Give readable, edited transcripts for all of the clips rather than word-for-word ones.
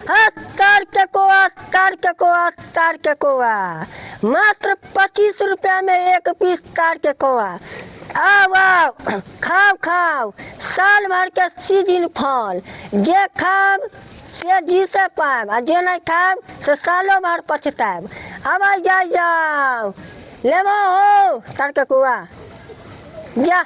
हाँ, तार के कोआ, तार के कोआ, तार के कोआ, मात्र 25 रुपया में एक पीस तार के कोआ। आओ आओ, खाओ खाओ, साल भर के सीजन फल, जे खाब से जी से पाएब, आ जे नहीं खाब से सालों भर पछताएब। अब जा जाओ, लेबो हो तार के कोआ, जा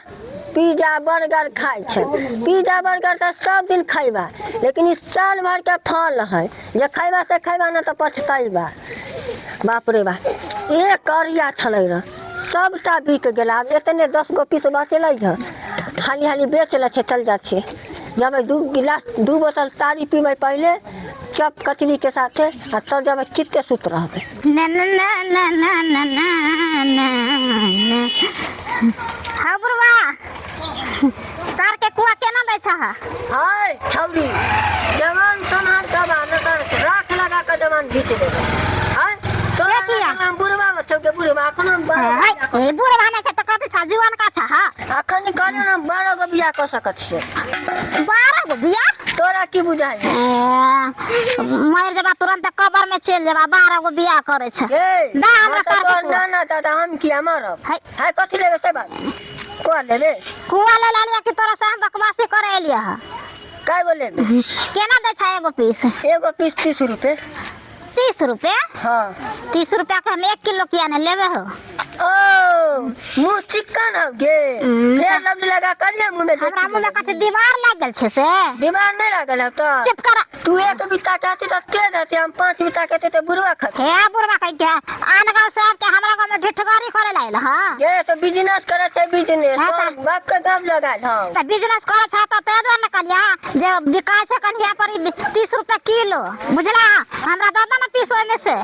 पिज्जा बर्गर खाए छे। पिज्जा बर्गर तो सब दिन खैबा, लेकिन इस साल भर के फल है, जे खैबा से खैबा ना तो पछताइबा। बाप रे बाप, एक अरिया छलै रह, सबटा बिक गेला। अब इतने 10 गो पीस बचल है, हाली हाली बेच ले चल जा छे। जब 2 गिलास 2 बोतल तारी पीबे पहले चप कचरी के साथे, आ तब जब चित्ते सुत रहबे। ना ना ना ना ना ना ना ना हाँ बुढ़वा, तार के कुआ केना दै छ? हाय छौरी, जवान सोनार का बात राख लगा के जवान घीच दे। हाय से किया? हम बुढ़वा में छौ के बुढ़वा अखन हम ए बुढ़वा नै छ त कथि छ? जीवन का छ? हां अखन निकाले ना 12 गो बियाह क सकत छियै। 12 गो बियाह? तोरा की बुझाइ? मर जबा तुरंत कबर में चल जबा, 12 गो बियाह करे छ। दा हमरा तार के ना ना दादा हम किया मरब? हाय कथि लेबे से बात को लेबे? कुआ ले लिया कि तोरा से हम बकवासी करे एलिया ह? काय गो लेबे? केना दै छ एगो पीस? एगो पीस 30 रुपए। 30 रुपए? हां 30 रुपया के हम 1 किलो किया ने लेबे हो? ओ मुंह चिकन हो गे, फेर लवली लगा करिया मुंह में। हमरा मुंह में कथि दीवार लाग गेल छे से? बीमार नहीं लागल है तो? चुप कर। तू एक बिता कहती तो ते देते, हम 5 बिता कहते तो बुढ़वा खत। हे बुढ़वा कह के आन गांव से के हमरा गांव में ढिठगारी करे लाइल ह? ये तो बिजनेस करे छे, बिजनेस तो बाप के गांव लगाल ह। त बिजनेस करे छ त ते दो न कलिया जे बिकाय छ कनिया पर 30 रुपया किलो, बुझला? हमरा दो दो न पीस ओय में से।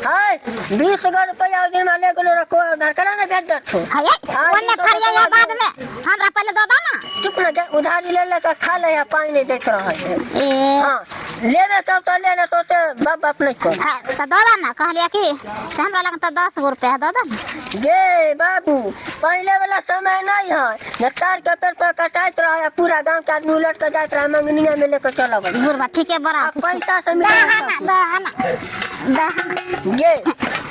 हाय 20 रुपया दिन में ले गेलो रखो उधार करा ना भेज दछो। हाय ओने खरिया या बाद में हमरा पहले दो दो न। चुप ना जा, उधारी ले ले के खा ले, पानी नहीं देत रह है। ए हां लेबे तब तो लेने तो बाप बाप नहीं कर। हां त दो दो न कहलिया कि से हमरा लग त 10 गो रुपया दो दो न। गे बाबू पहले वाला समय नहीं है, जे तार के पेड़ पर कटाइत रहा, पूरा गांव के आदमी उलट के जात रहा, मंगनिया में लेकर चला गई। बुढ़वा ठीक है बड़ा पैसा से मिला दहना गे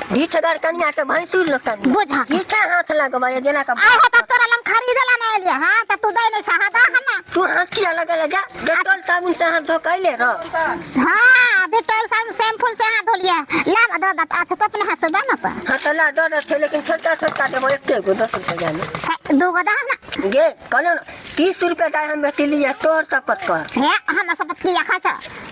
ढीठगार कन्या के भैंसुर लोग कन्या बुझा कीठे हाथ लगबा जना का आ हो त तोरा लम खरीदेला ना एलिया। हां त तू दे नै छ दहना। तू हाथ किया लगे लगा? डेटॉल साबुन से हाथ धो कैले र? हां डेटॉल साबुन शैम्पू से हाथ धो लिया। ला दो दो अच्छा तो अपने हाथ से दना त। हां त ला दो छे, लेकिन छोटा छोटा देबो एकटे गो 10 रुपया जाने। दो गो दहना गे कहलो 30 रुपया दाई हम बेच लिया, तोर शपथ कर। हे हमरा शपथ किया खा छ?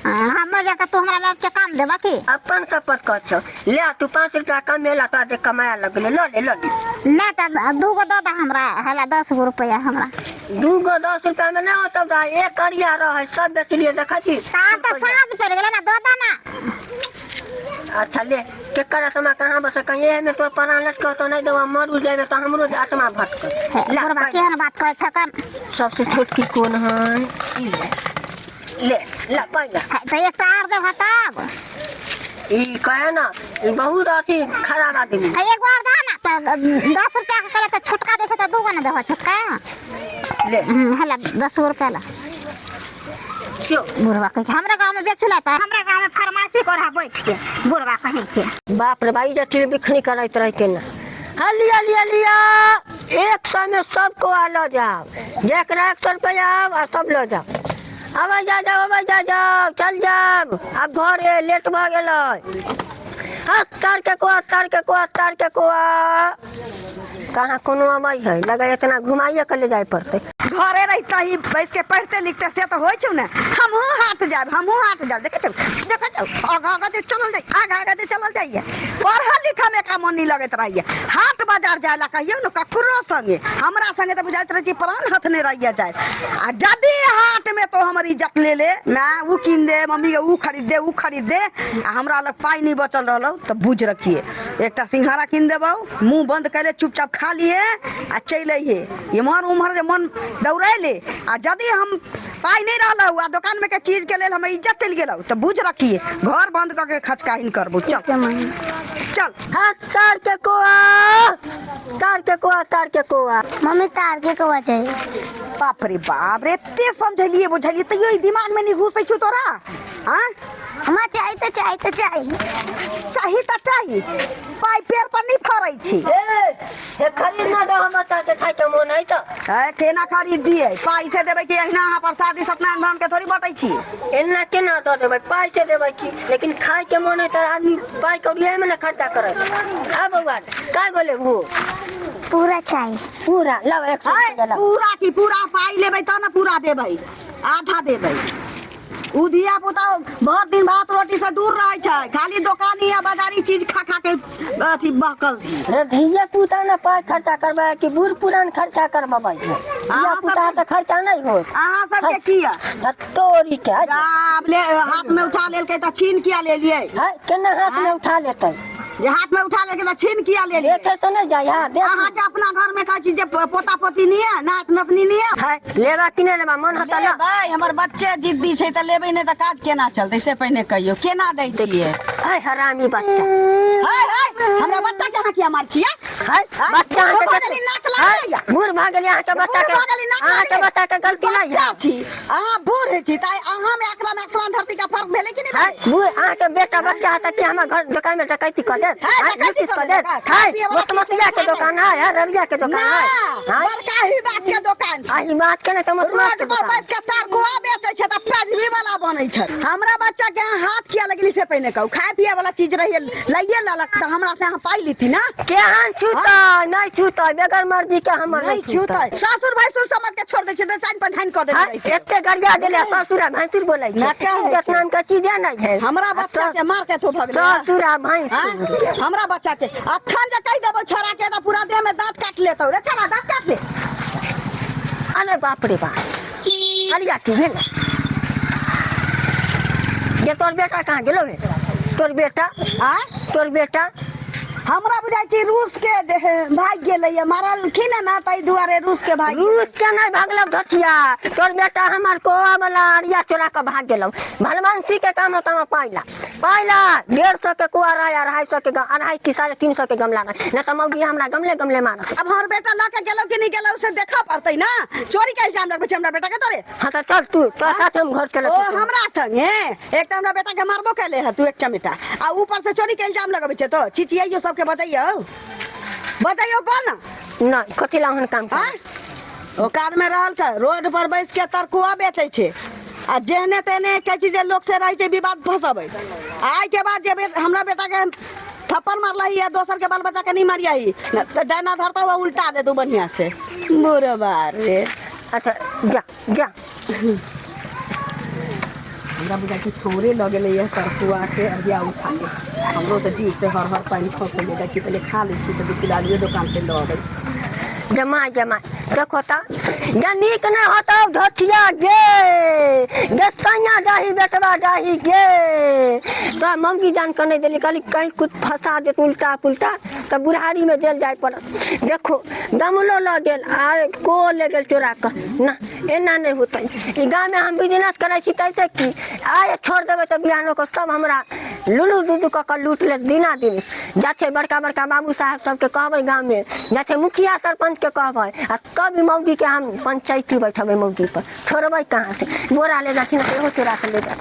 हमर जाके तू हमरा बाप के काम देबा की? अपन शपथ कर छ। ले तू 5 रुपया कमेला तो दे कमाया लगले, लो ले लो ना त दो गो दो द हमरा, हला 10 गो रुपया हमरा। 2 गो 10 रुपया में ना होता दा, एक करिया रह सब बेच लिए देखा छी। ता त साँझ पड़ गेल ना, दो दना। अच्छा ले के करा समा कहां बस कहीं ए में तोर प्राण लटक तो नहीं देवा, मरू जाए तो हमरो आत्मा भटक। ला बुढ़वा केहन बात कहै छ कन? सबसे छोटकी कौन है? ले ला पहला त एक तार दे तब। ई कहे ना ई बहुत अथी खराब आदमी। एक बार दहना त 10 रुपया के करे त छोटका दे छ त 2 गो न देबा छोटका। ले हला 10 रुपया ला। क्यों बुढ़वा कह के हमरा गांव में बेचला त हमरा गांव में फार्मेसी करा बैठ के बुढ़वा कहे के। बाप रे भाई जठी बिखनी करैत रह के ना। हलिया लिया लिया 100 में सबको आ लो जाओ, जेकरा 100 रुपया आ सब लो जाओ। अब जा जाओ, अब जा जाओ, चल जाओ, अब घर लेट भ गेलै। हाँ तार के कोआ, तार के कोआ, तार के कोआ कहाँ कोनो अबै है, लगा इतना घुमाइए के ले जाए पड़ते। घरे रहता ही बैस के पढ़ते लिखते से तो होय छौ ने। हमहू हाथ जाब देखे छौ आगा आगा जे चलल जाई, आगा आगा जे चलल जाइए। पढ़ा लिखा में का मन नहीं लगत रहिए। हाट बाजार जाला कहियो न ककरो संगे, हमरा संगे तो बुझाइत रही प्राण हाथ नहीं रहिए जाए। आ जदी हाट में तो हमर इज्जत ले ले, मैं ऊ किन दे, मम्मी के ऊ खरीद दे, आ हमरा लग पाई नहीं बचल रहलो तो बुझ रखिए एकटा सिंघारा किन देबो, मुंह बंद करे चुपचाप खा लिए आ चल अइहे। इमहर उमहर जे मन दौड़ैले आ जदी हम पाई नहीं रहलो आ दुकान में के चीज के लेल हमर इज्जत चल गेलो तो बुझ रखिए घर बंद करके खचकाहिन करबो। चल चल। हाँ तार के कोआ, तार के कोआ, तार के कोआ। मम्मी तार के कोआ चाहिए। बाप रे बाप रे, एते समझलिए बुझलिए तैयो दिमाग में नहीं घुसै छौ तोरा। हां हमरा चाही तो चाही तो चाही चाही त चाही पाई पेड़ पर नहीं फरै छी हे खरीद ना दो हम बच्चा के खाए के मन है तो केना खरीद दिए पाई से देबै कि अहिना अहाँ प्रसादी सत्यनारायण भगवान के थोड़ी बटै छी एना केना दो देबै पाई से देबै की लेकिन खाए के मन है तो आदमी पाई कौड़िया में ना खर्चा करे आ बउआ का बोले भू पूरा चाही पूरा लब 100 दे लब पूरा की पूरा पाई लेबै त न पूरा देबै आधा देबै उ धिया पुता बहुत दिन भात रोटी से दूर रहे छै खाली दुकानी या बाजारी चीज खा खा के अथी बहकल थी रे धिया पुता ना पाई खर्चा करबा कि बूढ़ पुरान खर्चा करबा धिया पुता तो खर्चा नहीं हो अहाँ सबके किया तोरी के आब ले हाथ में उठा लेलकै त छीन किया ले लिए है केना हाथ में उठा लेतै जे हाथ में उठा लेके त छीन किया ले लिए देखे से नहीं जाय हां देख अहाँ के अपना घर में कहै छी जे पोता पोती नहीं है नात नतनी नहीं है है लेबा कि नहीं लेबा मन हता ला भाई हमर बच्चे जिद्दी छै त लेबै नहीं त काज केना चलतै से पहिने कहियो केना दै छियै है हरामी बच्चा हाय हाय हमरा बच्चा के अहाँ किया मार छियै है बच्चा बूढ़ के भागली नाक लागैया बूढ़ भागली अहाँ के बच्चा के अहाँ के बच्चा के गलती नहीं है छी अहाँ बूढ़ छी त अहाँ में एकरा में आसमान धरती का फर्क भेलै कि नहीं है बूढ़ अहाँ के बेटा बच्चा है कि हमर घर दुकान में डकैती कर दे है डकैती कर दे है मसमतिया के दुकान है रविया के दुकान है बड़का ही बात के दुकान छै आही बात के ना तो मसमत रोड के पर दुकान बैस के तार कुआ बेचै छै त पैजवी वाला बनै छै हमरा बच्चा के हाथ किया लगली से पहिने कहू खाए पिए वाला चीज रहिए लइए ललक त हमरा से अहाँ पाई लेती ना केहन छूता नहीं छूता बेगर मर्जी के हमर नहीं छूतै ससुर भैसुर समझ के छोड़ दै छै त चाइन पर ढाइन क देबै एते गरिया देले ससुरा भैंसुर बोलै छै ना क्या है? इज्जत नाम के चीजे नहीं है हमरा बच्चा के मार के तो भगले ससुरा भैंसुर हमरा बच्चा के अखन जे कहि देबो छोरा के त पूरा देह में दांत काट लेतौ रे छोरा दांत काट ले अरे बाप रे बाप अलिया की भेल ये तोर बेटा कहाँ गेलो है तोर बेटा आ तोर बेटा हमरा बुझाइ छी रूस के भाग गेलै मारलखिन ना तै दुआरे रूस के भाग रूस के नहीं भागलो धथिया तोर बेटा हमार कोआ वाला अरिया चोरा के भाग गेलो भलवंशी के काम होता में पाइला 150 के कोआ रहा 250 के 250 350 के गमला में न तो मौगी हमरा गमले गमले मार अब हमर बेटा ला के गेलो कि नहीं गेलो से देखा पड़तै ना चोरी के इल्जाम लगबै छै हमरा बेटा के तोरे हाँ तो चल तू तो साथ हम घर चले ओ हमरा संगे एक त हमरा बेटा के मारबो कैले है तू एक चमेटा आ ऊपर से चोरी के इल्जाम लगबै छै तो चिचियाइयो सबके बताइयो कौन ना कथी ला हन काम हां औकात में रहल का रोड पर बैस के तरकुआ बेचै छै आ जेहने तेने के चीज लोग से रहै छै विवाद फंसबै आइ के बाद जे हमरा बेटा के थप्पड़ मारलही है दोसर के बाल बच्चा के नहीं मारियाही डायना धरता हुआ उल्टा दे तू बढ़िया से बुरबा रे अच्छा जा जा हमरा बुझा कि छोरे लगे ले ये तरकुआ के अरिया उठा के हमरो त जीव से हर पानी खसे ले कि पहले खा ले छी त बिलाड़ियो दुकान से ल आबै जमा जमा देखो ता नीक नहीं होता धथिया गे सैया जाही बेटवा जाही गे तो मम्मी जान कर नहीं दिली कहली कहीं कुछ फंसा दे उल्टा पुल्टा तो बुढ़ारी में जेल जाए पड़ा देखो गमलो ल गेल आर को ले गेल चोरा कर ना एना नहीं होता ई गाँव में हम बिजनेस करे छी तैसे की आए छोड़ देवे तो बिहानों को सब हमरा लुलू दूदू कर लूट ले दिना दिन जाते बड़का बड़का बाबू साहब सबके कहबै गाँव में जाते मुखिया सरपंच के कहबै आ तब मौगी के हम पंचायती बैठबै मौगी पर छोड़बै कहाँ से बोरा ले जाती ना चोरा के ले जा